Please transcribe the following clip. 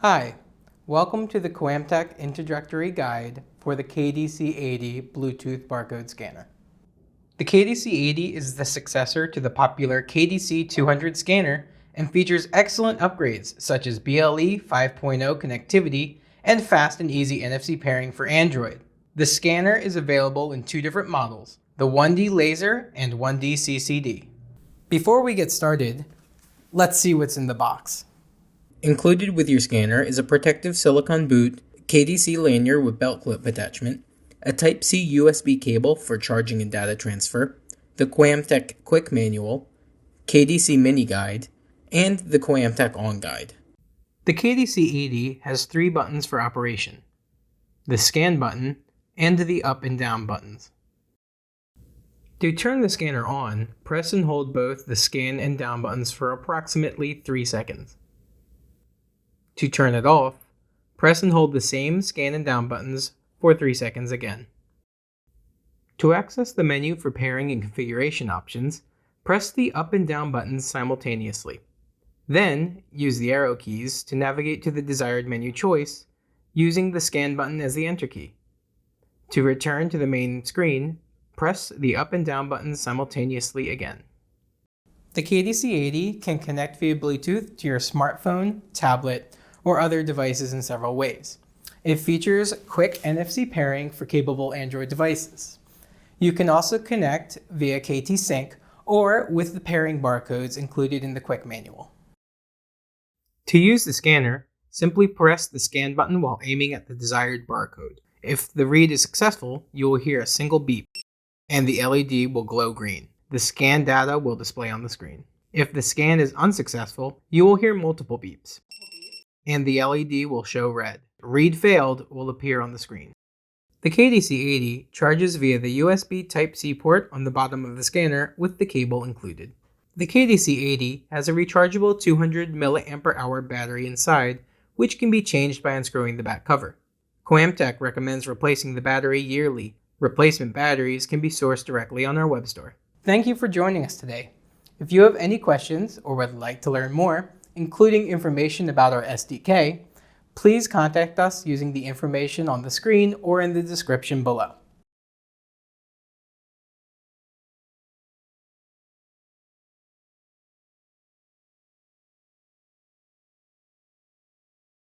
Hi, welcome to the KOAMTAC Introductory Guide for the KDC80 Bluetooth Barcode Scanner. The KDC80 is the successor to the popular KDC200 scanner and features excellent upgrades such as BLE 5.0 connectivity and fast and easy NFC pairing for Android. The scanner is available in two different models, the 1D Laser and 1D CCD. Before we get started, let's see what's in the box. Included with your scanner is a protective silicone boot, KDC lanyard with belt clip attachment, a Type-C USB cable for charging and data transfer, the KOAMTAC Quick Manual, KDC Mini Guide, and the KOAMTAC On Guide. The KDC80 has three buttons for operation: the scan button and the up and down buttons. To turn the scanner on, press and hold both the scan and down buttons for approximately 3 seconds. To turn it off, press and hold the same scan and down buttons for 3 seconds again. To access the menu for pairing and configuration options, press the up and down buttons simultaneously. Then, use the arrow keys to navigate to the desired menu choice, using the scan button as the enter key. To return to the main screen, press the up and down buttons simultaneously again. The KDC80 can connect via Bluetooth to your smartphone, tablet, or other devices in several ways. It features quick NFC pairing for capable Android devices. You can also connect via KT Sync or with the pairing barcodes included in the Quick Manual. To use the scanner, simply press the scan button while aiming at the desired barcode. If the read is successful, you will hear a single beep, and the LED will glow green. The scan data will display on the screen. If the scan is unsuccessful, you will hear multiple beeps, and the LED will show red. Read failed will appear on the screen. The KDC80 charges via the USB Type-C port on the bottom of the scanner with the cable included. The KDC80 has a rechargeable 200 mAh battery inside, which can be changed by unscrewing the back cover. KOAMTAC recommends replacing the battery yearly. Replacement batteries can be sourced directly on our web store. Thank you for joining us today. If you have any questions or would like to learn more, including information about our SDK, please contact us using the information on the screen or in the description below.